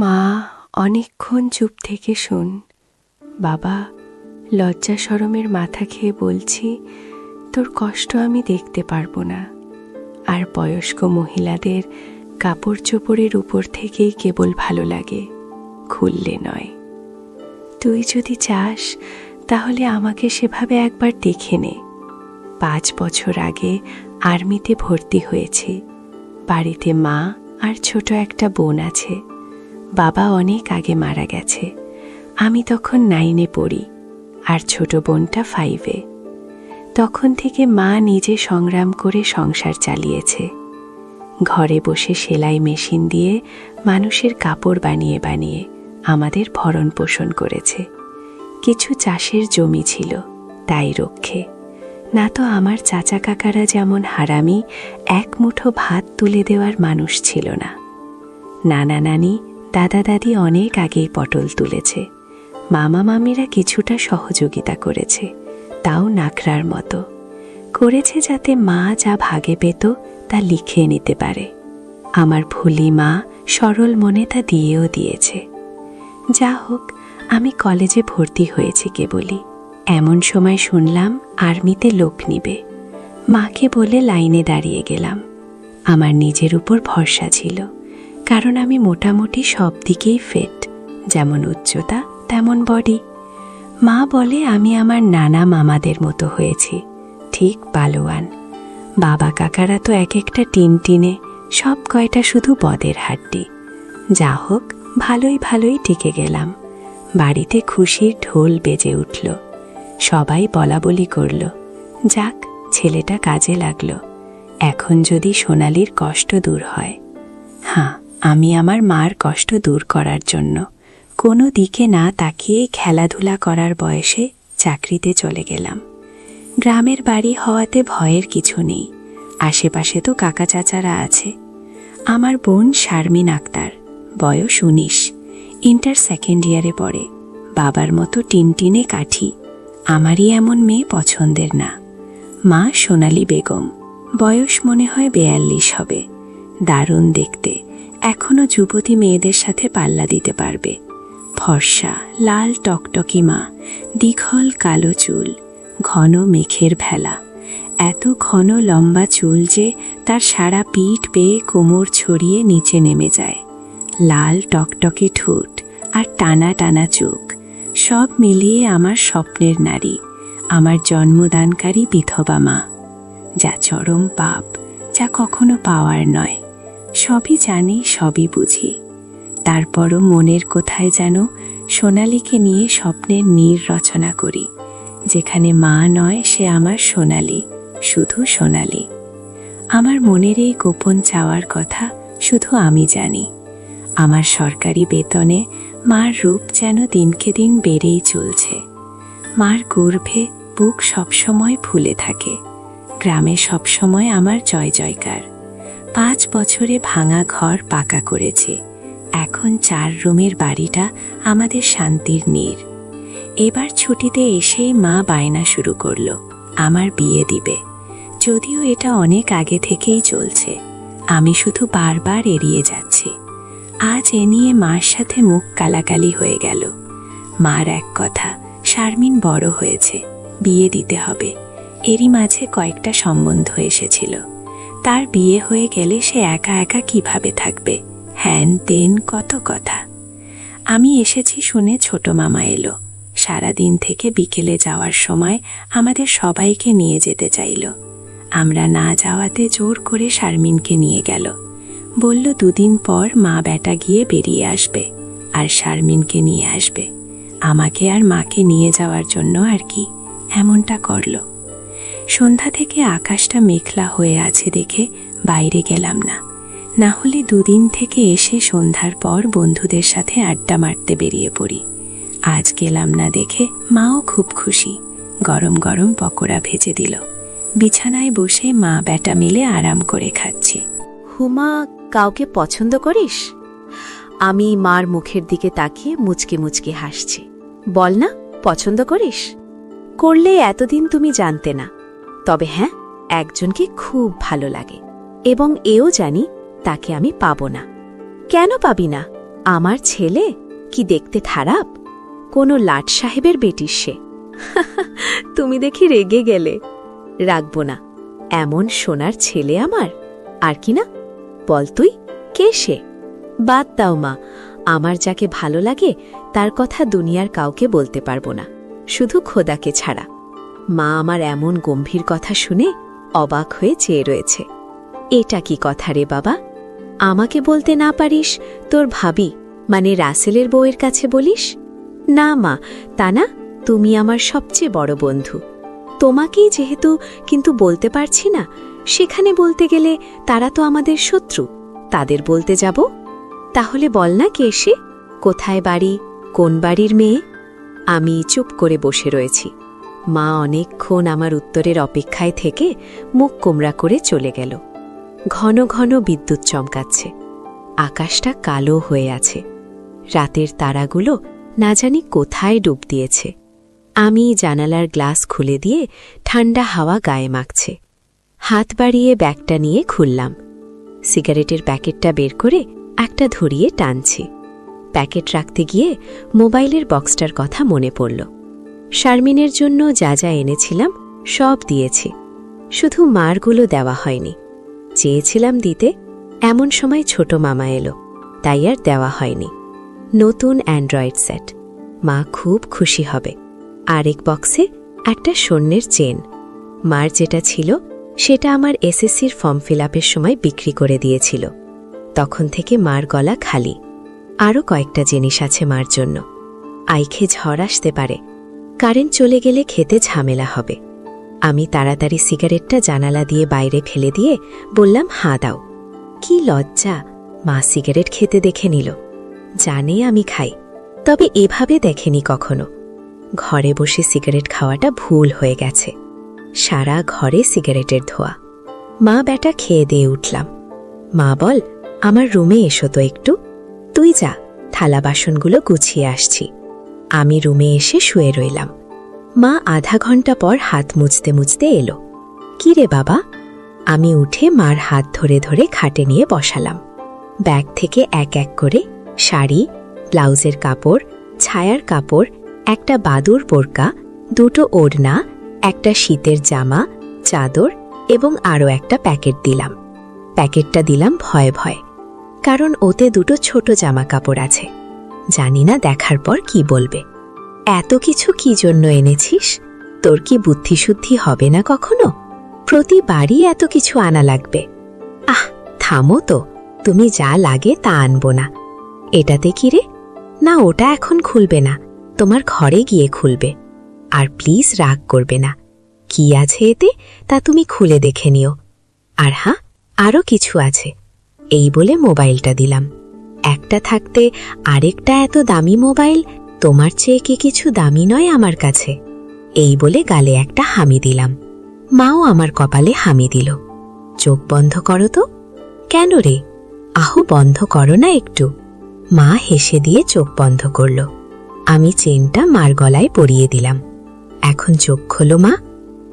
মা অনেকক্ষণ চুপ থেকে শোন। বাবা লজ্জা শরমের মাথা খেয়ে বলছি, তোর কষ্ট আমি দেখতে পারবো না। আর বয়স্ক মহিলাদের কাপড় চোপড়ের উপর থেকেই কেবল ভালো লাগে, খুললে নয়। তুই যদি চাস তাহলে আমাকে সেভাবে একবার দেখে নে। 5 বছর আগে আর্মিতে ভর্তি হয়েছি। বাড়িতে মা আর ছোট একটা বোন আছে। বাবা অনেক আগে মারা গেছে। আমি তখন 9-এ পড়ি আর ছোট বোনটা 5-এ। তখন থেকে মা নিজে সংগ্রাম করে সংসার চালিয়েছে। ঘরে বসে সেলাই মেশিন দিয়ে মানুষের কাপড় বানিয়ে বানিয়ে আমাদের ভরণ পোষণ করেছে। কিছু চাষের জমি ছিল, তাই রক্ষে। না তো আমার চাচা কাকারা যেমন হারামি, এক মুঠো ভাত তুলে দেওয়ার মানুষ ছিল না। নানা নানি দাদা দাদি অনেক আগেই পটল তুলেছে। মামা মামিরা কিছুটা সহযোগিতা করেছে, তাও নাকড়ার মতো করেছে, যাতে মা যা ভাগে পেত তা লিখে নিতে পারে। আমার ভুলি মা সরল মনে তা দিয়েও দিয়েছে। যা হোক, আমি কলেজে ভর্তি হয়েছি কেবলই। এমন সময় শুনলাম আর্মিতে লোক নিবে। মাকে বলে লাইনে দাঁড়িয়ে গেলাম। আমার নিজের উপর ভরসা ছিল, কারণ আমি মোটামুটি সব দিকেই ফিট, যেমন উচ্চতা তেমন বডি। মা বলে আমি আমার নানা মামাদের মতো হয়েছি, ঠিক পালোয়ান। বাবা কাকারা তো এক একটা টিনটিনে, সব কয়টা শুধু বদের হাড্ডি। যা হোক, ভালোই ভালোই টিকে গেলাম। বাড়িতে খুশির ঢোল বেজে উঠল। সবাই বলা বলি করল, যাক ছেলেটা কাজে লাগলো। এখন যদি সোনালির কষ্ট দূর হয়। হ্যাঁ, আমি আমার মার কষ্ট দূর করার জন্য কোনো দিকে না তাকিয়ে খেলাধুলা করার বয়সে চাকরিতে চলে গেলাম। গ্রামের বাড়ি হওয়াতে ভয়ের কিছু নেই। আশেপাশে তো কাকা চাচারা আছে। আমার বোন শারমিন আক্তার, বয়স 19, ইন্টার 2nd ইয়ারে পড়ে। বাবার মতো টিনটিনে কাঠি। আমারই এমন মেয়ে পছন্দের না। মা সোনালি বেগম, বয়স মনে হয় 42 হবে। দারুণ দেখতে, এখনো যুবতী মেয়েদের সাথে পাল্লা দিতে পারবে। ফর্সা লাল টকটকি মা, দীঘল কালো চুল, ঘন মেখের ভেলা। এত ঘন লম্বা চুল যে তার সারা পিঠ বেয়ে কোমর ছড়িয়ে নিচে নেমে যায়। লাল টকটকে ঠোঁট আর টানা টানা চোখ, সব মিলিয়ে আমার স্বপ্নের নারী, আমার জন্মদানকারী বিধবা মা। যা চরম পাপ, যা কখনো পাওয়ার নয়। সবই জানি, সবই বুঝি। তারপরও মনের কোথায় যেন সোনালীকে নিয়ে স্বপ্নের নীড় রচনা করি। যেখানে মা নয়, সে আমার সোনালী, শুধু সোনালী। আমার মনের এই গোপন চাওয়ার কথা শুধু আমি জানি। আমার সরকারি বেতনে মার রূপ যেন দিনকে দিন বেড়েই চলছে। মার গর্ভে বুক সবসময় ফুলে থাকে। গ্রামে সবসময় আমার জয় জয়কার। 5 বছরে ভাঙা ঘর পাকা করেছে। এখন 4 রুমের বাড়িটা আমাদের শান্তির নীড়। এবার ছুটিতে এসেই মা বায়না শুরু করলো, আমার বিয়ে দিবে। যদিও এটা অনেক আগে থেকেই চলছে, আমি শুধু বারবার এড়িয়ে যাচ্ছি। আজ এ নিয়ে মার সাথে মুখ কালাকালি হয়ে গেল। মার এক কথা, শারমিন বড় হয়েছে, বিয়ে দিতে হবে। এরই মাঝে কয়েকটা সম্বন্ধ এসেছিল। তার বিয়ে হয়ে গেলে সে একা একা কিভাবে থাকবে, হ্যান তেন কত কথা। আমি এসেছি শুনে ছোট মামা এলো। সারাদিন থেকে বিকেলে যাওয়ার সময় আমাদের সবাইকে নিয়ে যেতে চাইল। আমরা না যাওয়াতে জোর করে শারমিনকে নিয়ে গেল। বলল 2 দিন পর মা বেটা গিয়ে বেরিয়ে আসবে আর শারমিনকে নিয়ে আসবে। আমাকে আর মাকে নিয়ে যাওয়ার জন্য আর কি, এমনটা করল। সন্ধ্যা থেকে আকাশটা মেঘলা হয়ে আছে দেখে বাইরে গেলাম না। না হলে 2 দিন থেকে এসে সন্ধ্যার পর বন্ধুদের সাথে আড্ডা মারতে বেরিয়ে পড়ি। আজ গেলাম না দেখে মাও খুব খুশি। গরম গরম পকোড়া ভেজে দিল। বিছানায় বসে মা বেটা মিলে আরাম করে খাচ্ছি। হুমা, কাউকে পছন্দ করিস? আমি মার মুখের দিকে তাকিয়ে মুচকি মুচকি হাসছি। বল না, পছন্দ করিস? করলে এতদিন তুমি জানতে না। তবে হ্যাঁ, একজনকে খুব ভালো লাগে এবং এও জানি তাকে আমি পাবো না। কেন পাবি না? আমার ছেলে কি দেখতে খারাপ? কোনো লাট সাহেবের বেটির সে। তুমি দেখি রেগে গেলে। রাখব না, এমন সোনার ছেলে আমার। আর কি না? বল তুই, কে সে? বাদ দাও মা, আমার যাকে ভালো লাগে তার কথা দুনিয়ার কাউকে বলতে পারবো না, শুধু খোদাকে ছাড়া। মা আমার এমন গম্ভীর কথা শুনে অবাক হয়ে চেয়ে রয়েছে। এটা কি কথা রে বাবা? আমাকে বলতে না পারিস, তোর ভাবি মানে রাসেলের বউয়ের কাছে বলিস? না মা, তা না, তুমি আমার সবচেয়ে বড় বন্ধু। তোমাকেই যেহেতু কিন্তু বলতে পারছি না, সেখানে বলতে গেলে তারা তো আমাদের শত্রু, তাদের বলতে যাব? তাহলে বল না কে সে, কোথায় বাড়ি, কোন বাড়ির মেয়ে? আমি চুপ করে বসে রয়েছি। মা অনেকক্ষণ আমার উত্তরের অপেক্ষায় থেকে মুখ কোমড়া করে চলে গেল। ঘন ঘন বিদ্যুৎ চমকাচ্ছে, আকাশটা কালো হয়ে আছে, রাতের তারাগুলো না জানি কোথায় ডুব দিয়েছে। আমি জানালার গ্লাস খুলে দিয়ে ঠান্ডা হাওয়া গায়ে মাখছে। হাত বাড়িয়ে ব্যাগটা নিয়ে খুললাম। সিগারেটের প্যাকেটটা বের করে একটা ধরিয়ে টানছি। প্যাকেট রাখতে গিয়ে মোবাইলের বক্সটার কথা মনে পড়ল। শারমিনের জন্য যা যা এনেছিলাম সব দিয়েছি, শুধু মারগুলো দেওয়া হয়নি। চেয়েছিলাম দিতে, এমন সময় ছোট মামা এলো, তাই আর দেওয়া হয়নি। নতুন অ্যান্ড্রয়েড সেট, মা খুব খুশি হবে। আরেক বক্সে একটা স্বর্ণের চেন। মার যেটা ছিল সেটা আমার এসএসসির ফর্ম ফিল আপের সময় বিক্রি করে দিয়েছিল। তখন থেকে মার গলা খালি। আরও কয়েকটা জিনিস আছে মার জন্য। আইখে ঝড় আসতে পারে, কারেন্ট চলে গেলে খেতে ঝামেলা হবে। আমি তাড়াতাড়ি সিগারেটটা জানালা দিয়ে বাইরে ফেলে দিয়ে বললাম, হাঁ দাও। কি লজ্জা, মা সিগারেট খেতে দেখে নিল। জানে আমি খাই, তবে এভাবে দেখেনি কখনো। ঘরে বসে সিগারেট খাওয়াটা ভুল হয়ে গেছে। সারা ঘরে সিগারেটের ধোয়া। মা বেটা খেয়ে দিয়ে উঠলাম। মা বল, আমার রুমে এসো তো একটু। তুই যা, থালা বাসনগুলো গুছিয়ে আসছি। আমি রুমে এসে শুয়ে রইলাম। মা আধা ঘন্টা পর হাত মুছতে মুছতে এলো। কি রে বাবা? আমি উঠে মার হাত ধরে ধরে খাটে নিয়ে বসালাম। ব্যাগ থেকে এক এক করে শাড়ি, ব্লাউজের কাপড়, ছায়ার কাপড়, একটা বাদুর বোরকা, দুটো ওড়না, একটা শীতের জামা, চাদর এবং আরও একটা প্যাকেট দিলাম। প্যাকেটটা দিলাম ভয়ে ভয়ে, কারণ ওতে দুটো ছোট জামা কাপড় আছে। জানি না দেখার পর কি বলবে। এত কিছু কি জন্য এনেছিস? তোর কি বুদ্ধিশুদ্ধি হবে না কখনো? প্রতিবারই এত কিছু আনা লাগবে। আহ, থামো তো, তুমি যা লাগে তা আনবো না। এটাতে কি রে? না, ওটা এখন খুলবে না, তোমার ঘরে গিয়ে খুলবে। আর প্লিজ রাগ করবে না। কি আছে এতে তা তুমি খুলে দেখে নিও। আর হ্যাঁ, আরও কিছু আছে। এই বলে মোবাইলটা দিলাম। একটা থাকতে আরেকটা এত দামি মোবাইল, তোমার চেয়ে কি কিছু দামি নয় আমার কাছে? এই বলে গালে একটা হামি দিলাম। মাও আমার কপালে হামি দিল। চোখ বন্ধ করো তো। কেন রে? আহো, বন্ধ করো না একটু। মা হেসে দিয়ে চোখ বন্ধ করল। আমি চেনটা মার গলায় পরিয়ে দিলাম। এখন চোখ খোলো মা।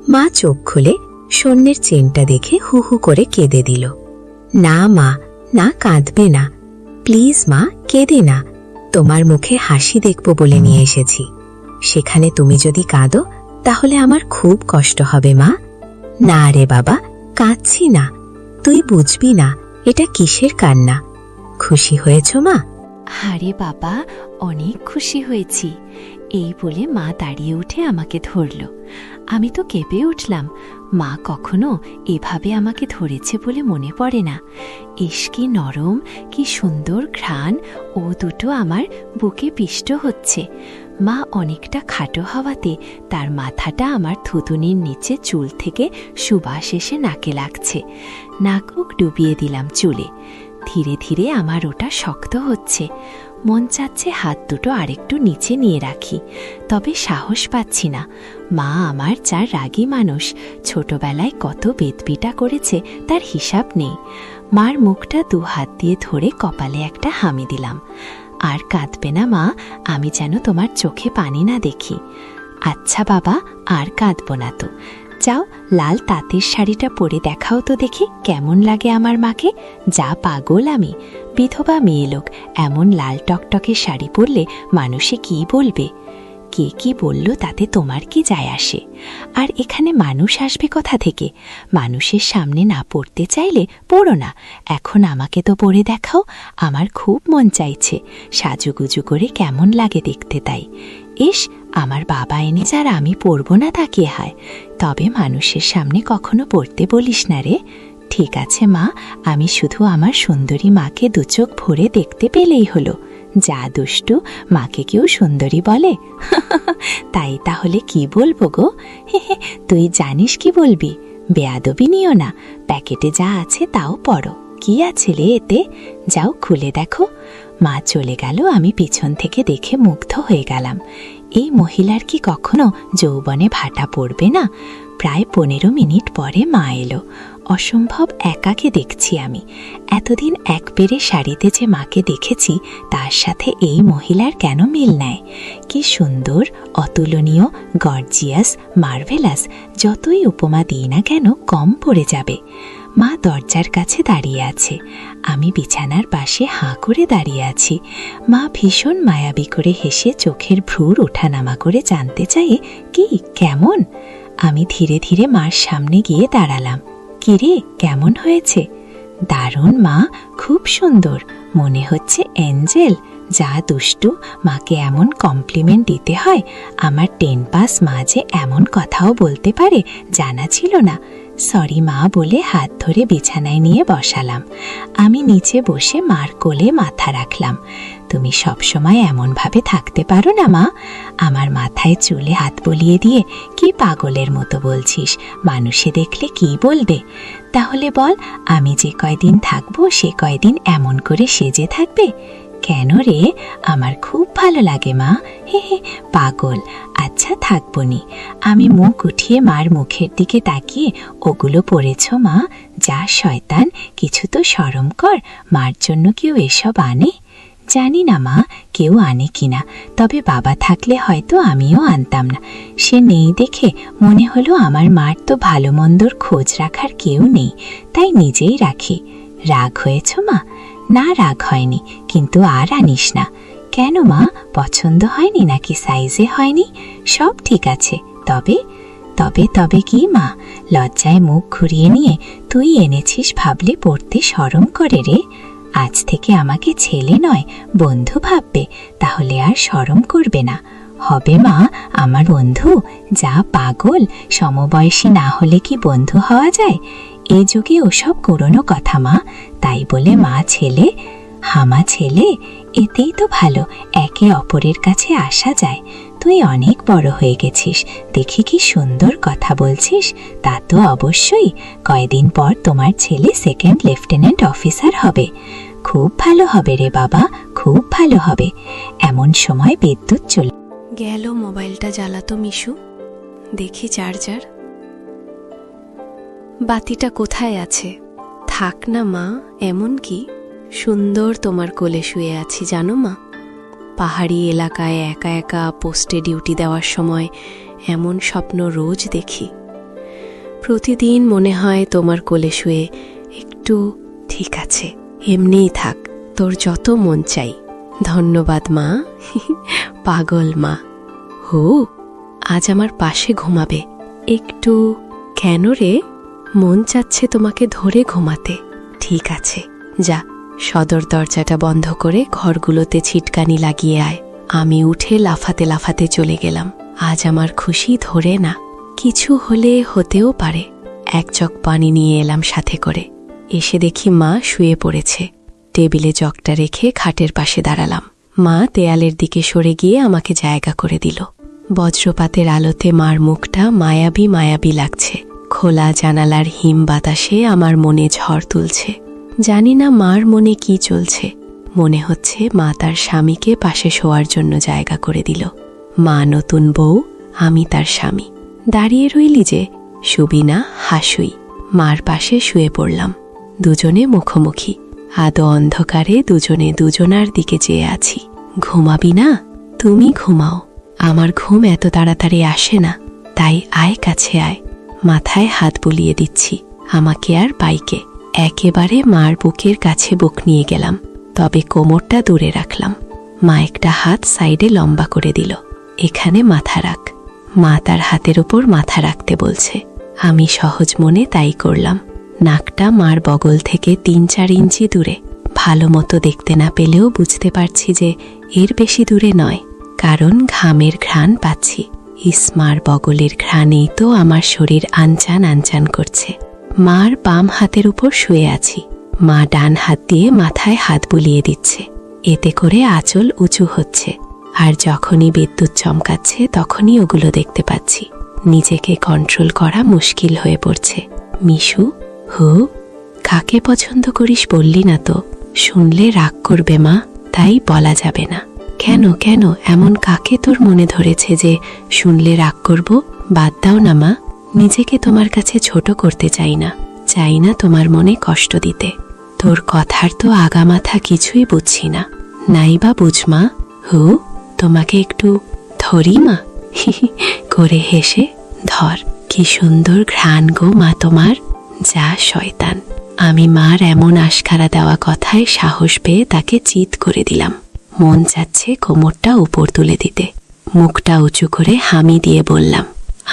মা চোখ খুলে স্বর্ণের চেনটা দেখে হু হু করে কেঁদে দিল। না মা, না, কাঁদবে না। প্লিজ মা, কেঁদে না। তোমার মুখে হাসি দেখব বলে নিয়ে এসেছি। সেখানে তুমি যদি কাঁদো তাহলে আমার খুব কষ্ট হবে মা। না রে বাবা, কাঁদছি না। তুই বুঝবি না এটা কিসের কান্না। খুশি হয়েছ মা? আরে বাবা, অনেক খুশি হয়েছি। এই বলে মা দাঁড়িয়ে উঠে আমাকে ধরল। আমি তো কেঁপে উঠলাম। মা কখনো এভাবে আমাকে ধরেছে বলে মনে পড়ে না। ইস, কি নরম, কি সুন্দর ঘ্রাণ। ও দুটো আমার বুকে পিষ্ট হচ্ছে। মা অনেকটা খাটো হওয়াতে তার মাথাটা আমার থুতুনির নিচে চুল থেকে সুবাস এসে নাকে লাগছে। নাক মুখ ডুবিয়ে দিলাম চুলে। ধীরে ধীরে আমার ওটা শক্ত হচ্ছে। মন চাচ্ছে হাত দুটো আরেকটু নিচে নিয়ে রাখি, তবে সাহস পাচ্ছি না। মা আমার যা রাগী মানুষ, ছোটবেলায় কত বেদবিটা করেছে তার হিসাব নেই। মার মুখটা দু হাত দিয়ে ধরে কপালে একটা হামি দিলাম। আর কাঁদবে না মা, আমি যেন তোমার চোখে পানি না দেখি। আচ্ছা বাবা, আর কাঁদব না তো। যাও, লাল তাঁতের শাড়িটা পরে দেখাও তো দেখি কেমন লাগে আমার মাকে। যা পাগল আমি, বিধবা মেয়ে লোক এমন লাল টকটকে শাড়ি পরলে মানুষে কি বলবে? কে কি বলল তাতে তোমার কি যায় আসে? আর এখানে মানুষ আসবে কোথা থেকে? মানুষের সামনে না পড়তে চাইলে পড়ো না। এখন আমাকে তো পড়ে দেখাও, আমার খুব মন চাইছে। সাজুগুজু করে কেমন লাগে দেখতে তাই। ইস, আমার বাবা এনে যার আমি পড়ব না তা কি হয়? তবে মানুষের সামনে কখনো পড়তে বলিস না রে। ঠিক আছে মা, আমি শুধু আমার সুন্দরী মাকে দু চোখ ভরে দেখতে পেলেই হলো। যা দুষ্টু, মাকে কেউ সুন্দরী বলে? তাই তাহলে কি বলবো গো? তুই জানিস কি বলবি? বেয়াদবি নিও না, প্যাকেটে যা আছে তাও পড়ো। কি আছে রে এতে? যাও খুলে দেখো। মা চলে গেল, আমি পিছন থেকে দেখে মুগ্ধ হয়ে গেলাম। এই মহিলার কি কখনো যৌবনে ভাটা পড়বে না? প্রায় 15 মিনিট পরে মা এলো। অসম্ভব একাকে দেখছি আমি। এতদিন এক পেরে শাড়িতে যে মাকে দেখেছি তার সাথে এই মহিলার কেন মিল নেয়? কি সুন্দর, অতুলনীয়, গর্জিয়াস, মার্ভেলাস, যতই উপমা দিই না কেন কম পড়ে যাবে। মা দরজার কাছে দাঁড়িয়ে আছে, আমি বিছানার পাশে হাঁ করে দাঁড়িয়ে আছি। মা ভীষণ মায়াবী করে হেসে চোখের ভ্রুর ওঠানামা করে জানতে চায় কি কেমন। আমি ধীরে ধীরে মার সামনে গিয়ে দাঁড়ালাম। কিরে, কেমন হয়েছে? দারুণ মা, খুব সুন্দর, মনে হচ্ছে এঞ্জেল। যা দুষ্টু, মাকে এমন কমপ্লিমেন্ট দিতে হয়। আমার 10 পাস মা যে এমন কথাও বলতে পারে জানা ছিল না। সরি মা বলে হাত ধরে বিছানায় নিয়ে বসালাম। আমি নিচে বসে মার কোলে মাথা রাখলাম। তুমি সবসময় এমনভাবে থাকতে পারো না মা? আমার মাথায় চুলে হাত বলিয়ে দিয়ে কি পাগলের মতো বলছিস? মানুষে দেখলে কি বলবে? তাহলে বল, আমি যে কয়দিন থাকবো সে কয়দিন এমন করে সেজে থাকবে? কেন রে? আমার খুব ভালো লাগে মা। হে হে, পাগল। আচ্ছা থাকবো নি। আমি মুখ উঠিয়ে মার মুখের দিকে তাকিয়ে, ওগুলো পড়েছ মা? যা শয়তান, কিছু তো শরম কর। মার জন্য কেউ এসব আনে? জানি না মা, কেউ আনে কিনা, তবে বাবা থাকলে হয়তো আমিও আনতাম না। সে নেই দেখে মনে হলো আমার মার তো ভালো মন্দর খোঁজ রাখার কেউ নেই, তাই নিজেই রাখি। রাগ হয়েছ মা? না, রাগ হয়নি, কিন্তু আর আনিস না। কেন মা, পছন্দ হয়নি নাকি সাইজে হয়নি? সব ঠিক আছে। তবে তবে তবে কি মা? লজ্জায় মুখ ঘুরিয়ে নিয়ে তুই এনেছিস ভাবলে পড়তে শরম করে রে। আজ থেকে আমাকে ছেলে নয় বন্ধু ভাববে, তাহলে আর শরম করবে না। হবে মা আমার বন্ধু? যা পাগল, সমবয়সী না হলে কি বন্ধু হওয়া যায়? এ যুগে ওসব পুরনো কথা মা। তাই বলে মা ছেলে, হামা ছেলে, এতেই তো ভালো, একে অপরের কাছে আসা যায়। তুই অনেক বড় হয়ে গেছিস, দেখি কি সুন্দর কথা বলছিস। তা তো অবশ্যই, কয়দিন পর তোমার ছেলে 2nd লেফটেন্যান্ট অফিসার হবে। খুব ভালো হবে রে বাবা, খুব ভালো হবে। এমন সময় বিদ্যুৎ চলে গেল। মোবাইলটা জ্বালাতো মিশু, দেখি চার্জার। বাতিটা কোথায় আছে? থাক না মা, এমন কি সুন্দর তোমার কোলে শুয়ে আছি জানো মা। পাহাড়ি এলাকায় একা একা পোস্টে ডিউটি দেওয়ার সময় এমন স্বপ্ন রোজ দেখি। প্রতিদিন মনে হয় তোমার কোলে শুয়ে একটু, ঠিক আছে এমনিই থাক, তোর যত মন চাই। ধন্যবাদ মা। পাগল মা। হো, আজ আমার পাশে ঘুমাবে একটু। কেন রে? মন চাচ্ছে তোমাকে ধরে ঘুমাতে। ঠিক আছে, যা সদর দরজাটা বন্ধ করে ঘরগুলোতে ছিটকানি লাগিয়ে আয়। আমি উঠে লাফাতে লাফাতে চলে গেলাম। আজ আমার খুশি ধরে না, কিছু হলে হতেও পারে। 1 জগ পানি নিয়ে এলাম সাথে করে। এসে দেখি মা শুয়ে পড়েছে। টেবিলে জগটা রেখে খাটের পাশে দাঁড়ালাম। মা দেয়ালের দিকে সরে গিয়ে আমাকে জায়গা করে দিল। বজ্রপাতের আলোতে মার মুখটা মায়াবী মায়াবী লাগছে। খোলা জানালার হিম বাতাসে আমার মনে ঝড় তুলছে। জানি না মার মনে কি চলছে। মনে হচ্ছে মা তার স্বামীকে পাশে শোয়ার জন্য জায়গা করে দিল। মা নতুন বউ, আমি তার স্বামী। দাঁড়িয়ে রইলি যে, শুবি না? হাসুই। মার পাশে শুয়ে পড়লাম। দুজনে মুখোমুখি, আদো অন্ধকারে দুজনে দুজনার দিকে চেয়ে আছি। ঘুমাবি না? তুমি ঘুমাও, আমার ঘুম এত তাড়াতাড়ি আসে না। তাই আয়, কাছে আয়। মাথায় হাত বুলিয়ে দিচ্ছি, আমাকে আর বাইকে। একেবারে মার বুকের কাছে বুক নিয়ে গেলাম। তবে কোমরটা দূরে রাখলাম। মা একটা হাত সাইডে লম্বা করে দিল। এখানে মাথা রাখ। মা তার হাতের ওপর মাথা রাখতে বলছে। আমি সহজ মনে তাই করলাম। নাকটা মার বগল থেকে 3-4 ইঞ্চি দূরে। ভালো মতো দেখতে না পেলেও বুঝতে পারছি যে এর বেশি দূরে নয়, কারণ ঘামের ঘ্রাণ পাচ্ছি। মার বগলের ঘ্রাণেই তো আমার শরীর আনচান আনচান করছে। মার বাম হাতের উপর শুয়ে আছি। মা ডান হাত দিয়ে মাথায় হাত বুলিয়ে দিচ্ছে। এতে করে আঁচল উঁচু হচ্ছে, আর যখনই বিদ্যুৎ চমকাচ্ছে তখনই ওগুলো দেখতে পাচ্ছি। নিজেকে কন্ট্রোল করা মুশকিল হয়ে পড়ছে। মিশু, হু, কাকে পছন্দ করিস বললি না তো? শুনলে রাগ করবে মা, তাই বলা যাবে না। কেন কেন এমন কাকে তোর মনে ধরেছে যে শুনলে রাগ করব? বাদ দাও না মা, নিজেকে তোমার কাছে ছোট করতে চাই না, চাই না তোমার মনে কষ্ট দিতে। তোর কথার তো আগামাথা কিছুই বুঝছি না। নাইবা বুঝ মা। হু, তোমাকে একটু ধরি মা? করে হেসে ধর। কি সুন্দর ঘ্রাণ গো মা তোমার। যা শয়তান। আমি মার এমন আশকারা দেওয়া কথায় সাহস পেয়ে তাকে চিৎ করে দিলাম। মন চাচ্ছে কোমরটা উপর তুলে দিতে। মুখটা উঁচু করে হামি দিয়ে বললাম,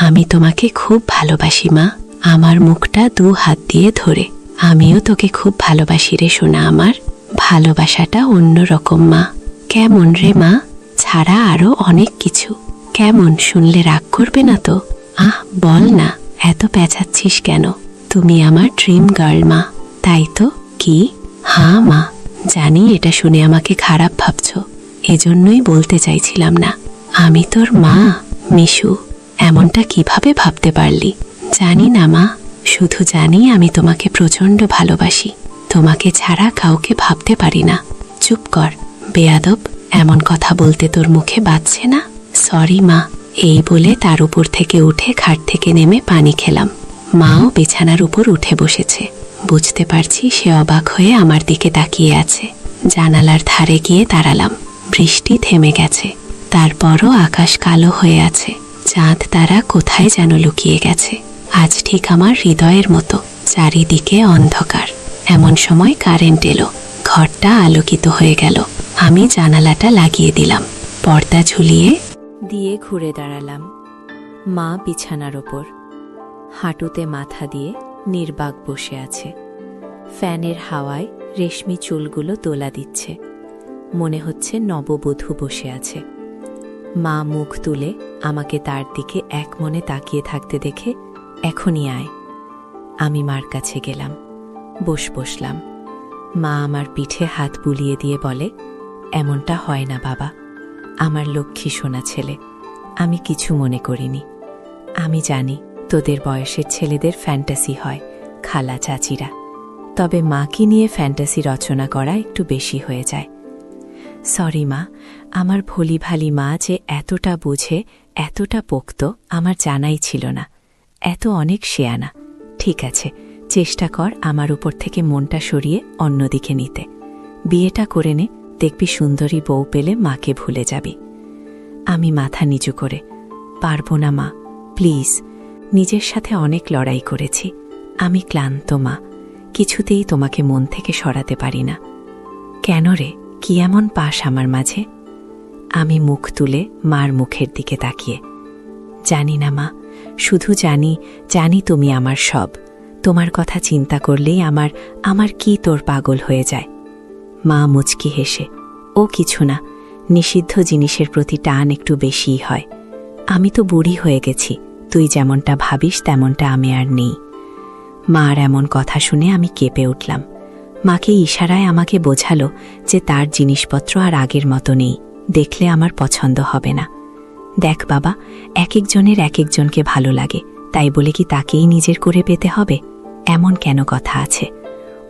আমি তোমাকে খুব ভালোবাসি মা। আমার মুখটা 2 হাত দিয়ে ধরে, আমিও তোকে খুব ভালোবাসি রে সোনা আমার। ভালোবাসাটা অন্যরকম মা। কেমন রে মা? ছাড়া আরো অনেক কিছু। কেমন, শুনলে রাগ করবে না তো? আহ বল না, এত পেঁচাচ্ছিস কেন? তুমি আমার ড্রিম গার্ল মা। তাই তো? কি? হ্যাঁ মা, জানি এটা শুনে আমাকে খারাপ ভাবছ, এজন্যই বলতে চাইছিলাম না। আমি তোর মা মিশু। এমনটা কিভাবে ভাবতে পারলি? জানি না মা, শুধু জানি আমি তোমাকে প্রচণ্ড ভালোবাসি। তোমাকে ছাড়া কাউকে ভাবতে পারি না। চুপ কর বেয়াদব, এমন কথা বলতে তোর মুখে বাজছে না? সরি মা। এই বলে তার উপর থেকে উঠে খাট থেকে নেমে পানি খেলাম। মাও বিছানার উপর উঠে বসেছে। বুঝতে পারছি সে অবাক হয়ে আমার দিকে তাকিয়ে আছে। জানালার ধারে গিয়ে দাঁড়ালাম। বৃষ্টি থেমে গেছে, তারপরও আকাশ কালো হয়ে আছে। চাঁদ তারা কোথায় যেন লুকিয়ে গেছে। আজ ঠিক আমার হৃদয়ের মতো, চারিদিকে অন্ধকার। এমন সময় কারেন্ট এলো। ঘরটা আলোকিত হয়ে গেল। আমি জানালাটা লাগিয়ে দিলাম, পর্দা ঝুলিয়ে দিয়ে ঘুরে দাঁড়ালাম। মা বিছানার ওপর হাঁটুতে মাথা দিয়ে নির্বাক বসে আছে। ফ্যানের হাওয়ায় রেশমি চুলগুলো দোলা দিচ্ছে। মনে হচ্ছে নববধূ বসে আছে। মা মুখ তুলে আমাকে তার দিকে এক মনে তাকিয়ে থাকতে দেখে, এখনই আয়। আমি মার কাছে গেলাম, বসলাম। মা আমার পিঠে হাত বুলিয়ে দিয়ে বলে, এমনটা হয় না বাবা, আমার লক্ষ্মী সোনা ছেলে। আমি কিছু মনে করিনি। আমি জানি তোদের বয়সের ছেলেদের ফ্যান্টাসি হয়, খালা চাচিরা, তবে মাকে নিয়ে ফ্যান্টাসি রচনা করা একটু বেশি হয়ে যায়। সরি মা, আমার ভোলি ভালি মা যে এতটা বুঝে, এতটা পোক্ত আমার জানাই ছিল না। এত অনেক শেয়ানা। ঠিক আছে, চেষ্টা কর আমার উপর থেকে মনটা সরিয়ে অন্যদিকে নিতে। বিয়েটা করে নে, দেখবি সুন্দরী বউ পেলে মাকে ভুলে যাবি। আমি মাথা নিচু করে, পারবো না মা, প্লিজ। নিজের সাথে অনেক লড়াই করেছি। আমি ক্লান্ত মা, কিছুতেই তোমাকে মন থেকে সরাতে পারি না। কেন রে, কি এমন পাস আমার মাঝে? আমি মুখ তুলে মার মুখের দিকে তাকিয়ে, জানি না মা, শুধু জানি তুমি আমার সব। তোমার কথা চিন্তা করলেই আমার কি তোর পাগল হয়ে যায়। মা মুচকি হেসে, ও কিছু না, নিষিদ্ধ জিনিসের প্রতি টান একটু বেশিই হয়। আমি তো বুড়ি হয়ে গেছি, তুই যেমনটা ভাবিস তেমনটা আমি আর নেই। মার এমন কথা শুনে আমি কেঁপে উঠলাম। মাকে ইশারায় আমাকে বোঝালো যে তার জিনিসপত্র আর আগের মতো নেই, দেখলে আমার পছন্দ হবে না। দেখ বাবা, এক একজনের এক একজনকে ভালো লাগে, তাই বলে কি তাকেই নিজের করে পেতে হবে? এমন কেন কথা আছে?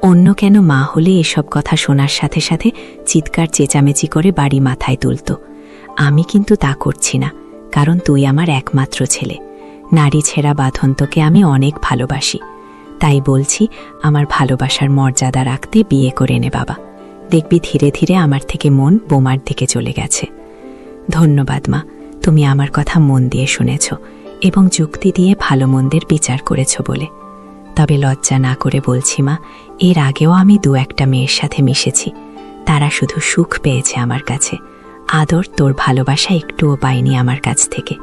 অন্য কেন মা হলে এসব কথা শোনার সাথে সাথে চিৎকার চেঁচামেচি করে বাড়ি মাথায় তুলত। আমি কিন্তু তা করছি না, কারণ তুই আমার একমাত্র ছেলে। নারী ছেঁড়া বাঁধন তোকে আমি অনেক ভালোবাসি। তাই বলছি, আমার ভালোবাসার মর্যাদা রাখতে বিয়ে করে নে বাবা। দেখবি ধীরে ধীরে আমার থেকে মন বোমার দিকে চলে গেছে। ধন্যবাদ মা, তুমি আমার কথা মন দিয়ে শুনেছ এবং যুক্তি দিয়ে ভালো মন্দের বিচার করেছ বলে। তবে লজ্জা না করে বলছি মা, এর আগেও আমি 2-1টা মেয়ের সাথে মিশেছি, তারা শুধু সুখ পেয়েছে আমার কাছে, আদর তোর ভালোবাসা একটুও পাইনি আমার কাছ থেকে।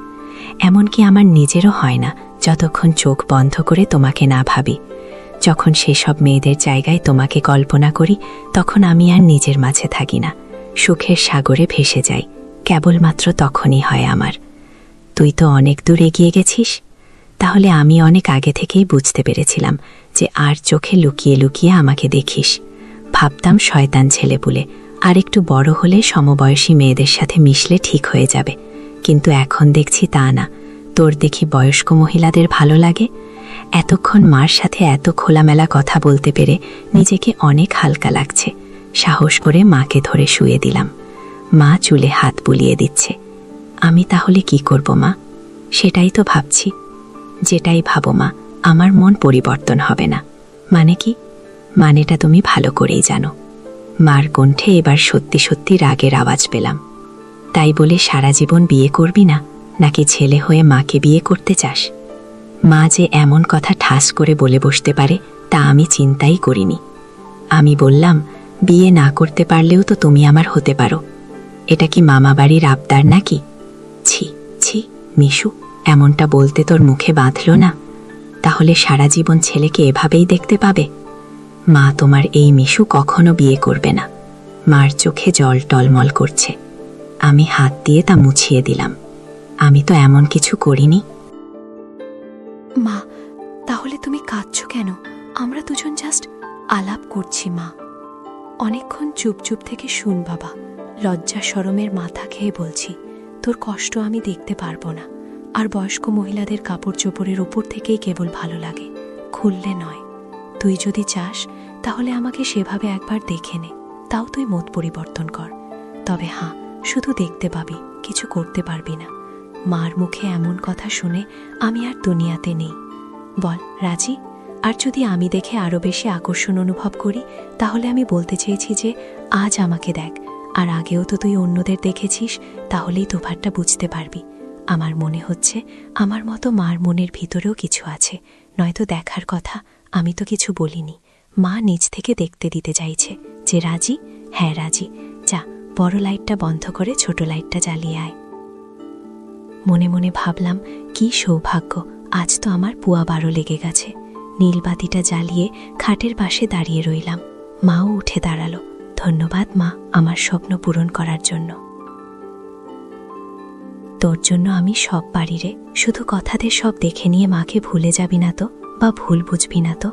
এমনকি আমার নিজেরও হয় না যতক্ষণ চোখ বন্ধ করে তোমাকে না ভাবি। যখন সেসব মেয়েদের জায়গায় তোমাকে কল্পনা করি, তখন আমি আর নিজের মাঝে থাকি না, সুখের সাগরে ভেসে যাই। কেবলমাত্র তখনই হয় আমার। তুই তো অনেক দূর এগিয়ে গেছিস, তাহলে আমি অনেক আগে থেকেই বুঝতে পেরেছিলাম যে আর চোখে লুকিয়ে লুকিয়ে আমাকে দেখিস। ভাবতাম শয়তান ছেলেপুলে, আর একটু বড় হলে সমবয়সী মেয়েদের সাথে মিশলে ঠিক হয়ে যাবে, কিন্তু এখন দেখছি তা না। তোর দেখি বয়স্ক মহিলাদের ভালো লাগে। এতক্ষণ মার সাথে এত খোলামেলা কথা বলতে পেরে নিজেকে অনেক হালকা লাগছে। সাহস করে মাকে ধরে শুয়ে দিলাম। মা চুলে হাত বুলিয়ে দিচ্ছে। আমি তাহলে কি করব মা? সেটাই তো ভাবছি। যেটাই ভাবো মা, আমার মন পরিবর্তন হবে না। মানে কি? মানেটা তুমি ভালো করেই জানো। মার কণ্ঠে এবার সত্যি সত্যি রাগের আওয়াজ পেলাম। তাই বলে সারা জীবন বিয়ে করবি না, নাকি ছেলে হয়ে মাকে বিয়ে করতে চাস? মা যে এমন কথা ঠাস করে বলে বসতে পারে তা আমি চিন্তাই করিনি। আমি বললাম, বিয়ে না করতে পারলেও তো তুমি আমার হতে পারো। এটা কি মামা বাড়ির আবদার নাকি? ছি ছি মিশু, এমনটা বলতে তোর মুখে বাঁধল না? তাহলে সারা জীবন ছেলেকে এভাবেই দেখতে পাবে? মা, তোমার এই মিশু কখনো বিয়ে করবে না। মার চোখে জল টলমল করছে। আমি হাত দিয়ে তা মুছিয়ে দিলাম। আমি তো এমন কিছু করিনি। মা, তাহলে তুমি কাঁদছো কেন? আমরা দুজন জাস্ট আলাপ করছি মা। অনেকক্ষণ চুপ চুপ থেকে শুন বাবা। লজ্জা শরমের মাথা খেয়ে বলছি, তোর কষ্ট আমি দেখতে পারবো না। আর বয়স্ক মহিলাদের কাপড় চোপড়ের ওপর থেকেই কেবল ভালো লাগে, খুললে নয়। তুই যদি চাস তাহলে আমাকে সেভাবে একবার দেখে নে, তাও তুই মত পরিবর্তন কর। তবে হ্যাঁ, শুধু দেখতে পাবি, কিছু করতে পারবি না। মার মুখে এমন কথা শুনে আমি আর দুনিয়াতে নেই। বল রাজি? আর যদি আমি দেখে আরও বেশি আকর্ষণ অনুভব করি, তাহলে আমি বলতে চেয়েছি যে আজ আমাকে দেখ, আর আগেও তো তুই অন্যদের দেখেছিস, তাহলেই তোফারটা বুঝতে পারবি। আমার মনে হচ্ছে আমার মতো মার মনের ভিতরেও কিছু আছে, নয়তো দেখার কথা। আমি তো কিছু বলিনি। মা নিজ থেকে দেখতে দিতে চাইছে। যে রাজি? হ্যাঁ রাজি। যা, বড় লাইটটা বন্ধ করে ছোট লাইটটা জ্বালিয়ে আয়। মনে মনে ভাবলাম, কি সৌভাগ্য, আজ তো আমার পুয়া 12 লেগে গেছে। নীলবাতিটা জ্বালিয়ে খাটের পাশে দাঁড়িয়ে রইলাম। মাও উঠে দাঁড়ালো। ধন্যবাদ মা, আমার স্বপ্ন পূরণ করার জন্য। তোর জন্য আমি সব পারি রে। শুধু কথাতে সব দেখে নিয়ে মাকে ভুলে যাবি না তো, বা ভুল বুঝবি না তো?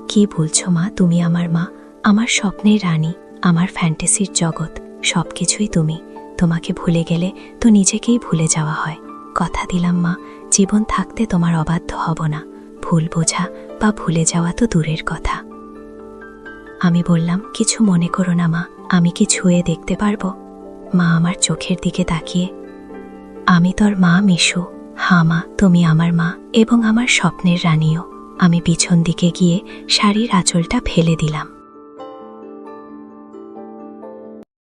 কি বলছো মা? তুমি আমার মা, আমার স্বপ্নের রানী, আমার ফ্যান্টাসির জগৎ, সবকিছুই তুমি। তোমাকে ভুলে গেলে তো নিজেকেই ভুলে যাওয়া হয়। কথা দিলাম মা, জীবন থাকতে তোমার অবাধ্য হব না। ভুল বোঝা বা ভুলে যাওয়া তো দূরের কথা। আমি বললাম, কিছু মনে করো না মা, আমি কি ছুঁয়ে দেখতে পারবো? মা আমার চোখের দিকে তাকিয়ে, আমি তোর মা মিশু। হ্যাঁ মা, তুমি আমার মা এবং আমার স্বপ্নের রানীও। আমি পিছন দিকে গিয়ে শাড়ির আঁচলটা ফেলে দিলাম।